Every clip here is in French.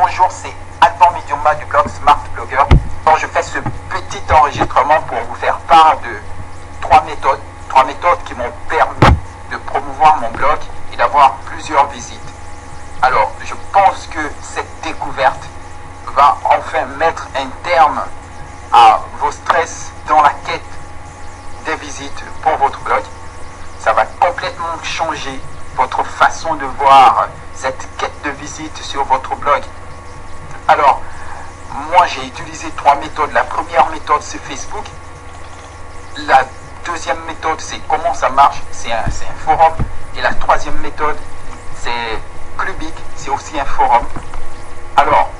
Bonjour, c'est Alban Mediumba du blog Smart Blogger. Bon, je fais ce petit enregistrement pour vous faire part de trois méthodes qui m'ont permis de promouvoir mon blog et d'avoir plusieurs visites. Alors, je pense que cette découverte va enfin mettre un terme à vos stress dans la quête des visites pour votre blog. Ça va complètement changer votre façon de voir cette quête de visite sur votre blog. Alors, moi j'ai utilisé trois méthodes. La première méthode c'est Facebook. La deuxième méthode c'est comment ça marche, c'est un forum. Et la troisième méthode c'est Clubic, c'est aussi un forum. Alors,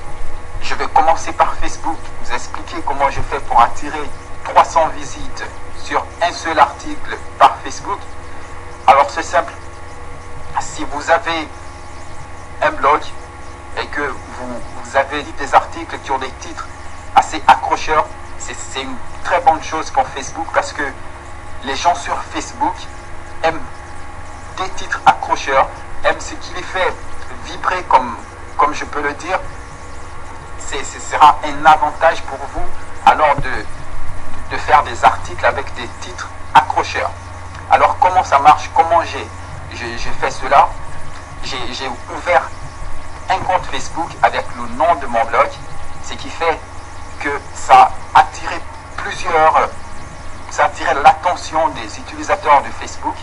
je vais commencer par Facebook, vous expliquer comment je fais pour attirer 300 visites sur un seul article par Facebook. Alors c'est simple, si vous avez un blog et que vous avez des articles qui ont des titres assez accrocheurs, c'est une très bonne chose pour Facebook parce que les gens sur Facebook aiment des titres accrocheurs, aiment ce qui les fait vibrer comme je peux le dire. Ce sera un avantage pour vous alors de faire des articles avec des titres accrocheurs. Alors comment ça marche, comment j'ai fait cela? J'ai ouvert un compte Facebook avec le nom de mon blog, ce qui fait que ça a attiré l'attention des utilisateurs de Facebook,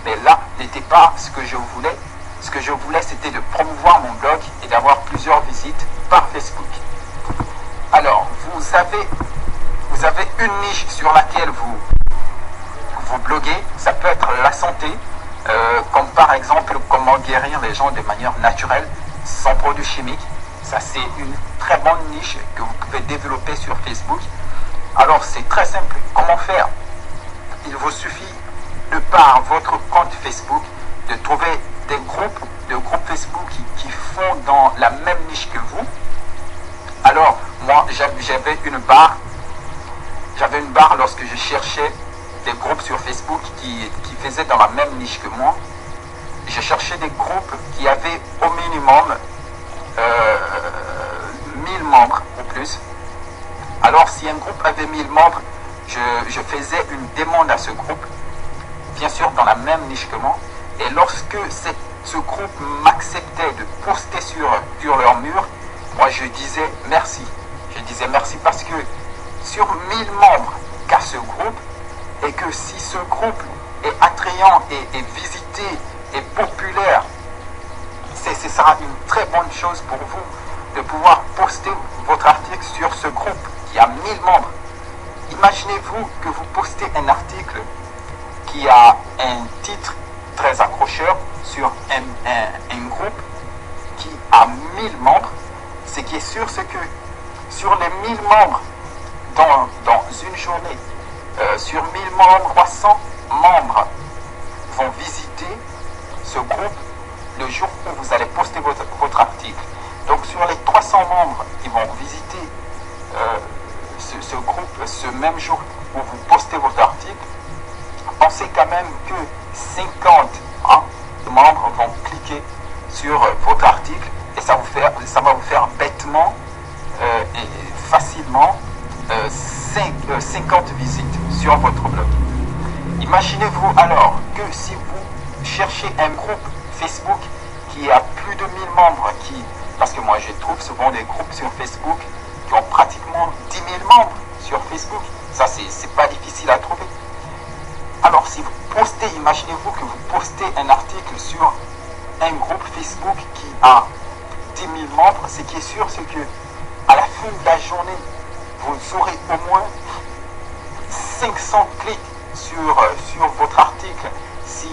mais là n'était pas ce que je voulais. Ce que je voulais, c'était de promouvoir mon blog et d'avoir plusieurs visites par Facebook. Alors, vous avez une niche sur laquelle vous bloguez, ça peut être la santé, comme par exemple comment guérir les gens de manière naturelle, sans produits chimiques. Ça c'est une très bonne niche que vous pouvez développer sur Facebook. Alors c'est très simple, comment faire? Il vous suffit de par votre compte Facebook de trouver des groupes Facebook qui font dans la même niche que vous. Alors moi j'avais une barre lorsque je cherchais des groupes sur Facebook qui faisaient dans la même niche que moi. Je cherchais des groupes qui avaient au minimum 1000 membres ou plus. Alors si un groupe avait 1000 membres, je faisais une demande à ce groupe, bien sûr dans la même niche que moi. Et lorsque ce groupe m'acceptait de poster sur leur mur, moi je disais merci. Je disais merci parce que sur 1000 membres qu'a ce groupe, et que si ce groupe est attrayant et visité et populaire, ce sera une très bonne chose pour vous de pouvoir poster votre article sur ce groupe qui a 1000 membres. Imaginez-vous que vous postez un article qui a un titre très accrocheur sur un groupe qui a 1000 membres. Ce qui est sûr, c'est que sur les 1000 membres dans une journée, sur 1000 membres, 300 membres vont visiter ce groupe le jour où vous allez poster votre article. Donc sur les 300 membres qui vont visiter ce groupe ce même jour où vous postez votre article, pensez quand même que 50 membres vont cliquer sur votre article et ça va vous faire bêtement et facilement 50 visites sur votre blog. Imaginez-vous alors que si vous cherchez un groupe Facebook qui a plus de 1000 membres, parce que moi je trouve souvent des groupes sur Facebook qui ont pratiquement 10 000 membres sur Facebook, ça c'est pas difficile à trouver. Alors si vous postez, imaginez-vous que vous postez un article sur un groupe Facebook qui a 10 000 membres, ce qui est sûr c'est que à la fin de la journée, vous aurez au moins 500 clics sur votre article. Si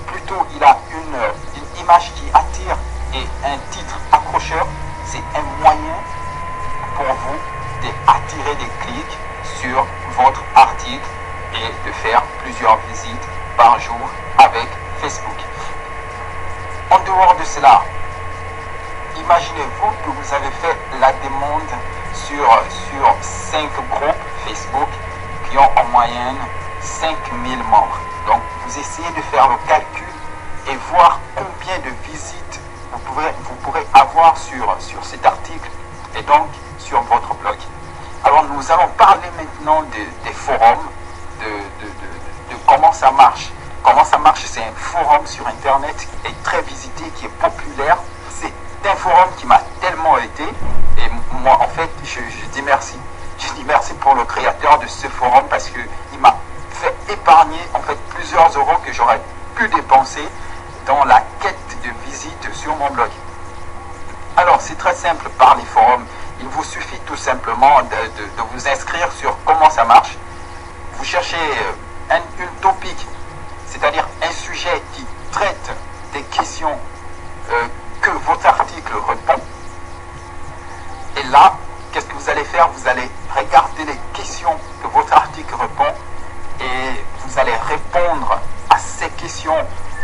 plutôt il a une image qui attire et un titre accrocheur, c'est un moyen pour vous d'attirer des clics sur votre article et de faire plusieurs visites par jour avec Facebook. En dehors de cela, imaginez-vous que vous avez fait la demande sur 5 groupes Facebook qui ont en moyenne 5000 membres. Donc vous essayez de faire le calcul et voir combien de visites vous pourrez avoir sur cet article et donc sur votre blog. Alors nous allons parler maintenant des forums, de comment ça marche. Comment ça marche, c'est un forum sur internet qui est très visité, qui est populaire. C'est un forum qui m'a tellement aidé, et moi en fait je dis merci. Je dis merci pour le créateur de ce forum parce qu'il m'a fait épargner en fait plusieurs euros que j'aurais pu dépenser dans la quête de visite sur mon blog. Alors c'est très simple par les forums. Il vous suffit tout simplement de vous inscrire sur comment ça marche. Vous cherchez une topic, c'est-à-dire un sujet qui traite des questions que votre article répond. Et là, qu'est-ce que vous allez faire? Vous allez regarder les questions que votre article répond et vous allez répondre à ces questions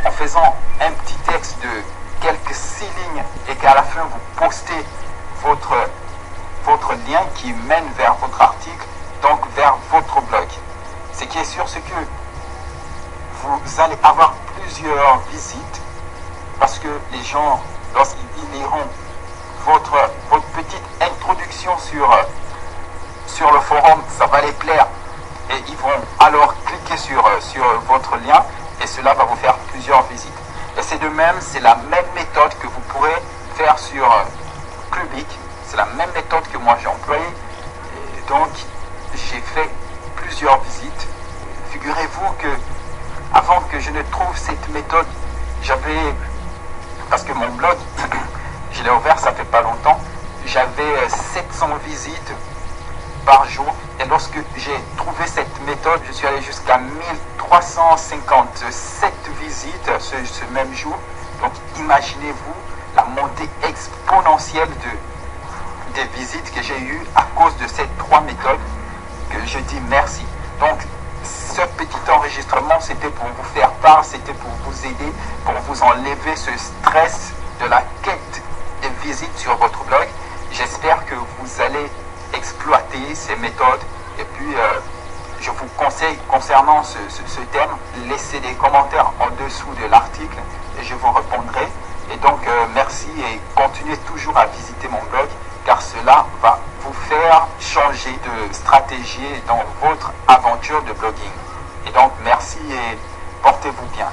en faisant un petit texte de quelques 6 lignes et qu'à la fin vous postez votre lien qui mène vers votre article, donc vers votre blog. Ce qui est sûr, c'est que vous allez avoir plusieurs visites parce que les gens, lorsqu'ils liront votre petite introduction sur le forum, ça va les plaire et ils vont alors cliquer sur votre lien et cela va vous faire plusieurs visites. Et c'est de même, c'est la même méthode que vous pourrez faire sur Clubic. C'est la même méthode que moi j'ai employée. Et donc j'ai fait plusieurs visites. Figurez-vous que avant que je ne trouve cette méthode, parce que mon blog, je l'ai ouvert, ça fait pas longtemps, j'avais 700 visites par jour. Et lorsque j'ai trouvé cette méthode, je suis allé jusqu'à 1357 visites ce même jour. Donc imaginez-vous la montée exponentielle des visites que j'ai eues à cause de ces 3 méthodes que je dis merci. Donc ce petit enregistrement, c'était pour vous faire part, c'était pour vous aider, pour vous enlever ce stress de la quête des visites sur votre blog. J'espère que vous allez exploiter ces méthodes et puis je vous conseille concernant ce thème, laissez des commentaires en dessous de l'article et je vous répondrai. Et donc merci et continuez toujours à visiter mon blog car cela va vous faire changer de stratégie dans votre aventure de blogging. Et donc merci et portez-vous bien.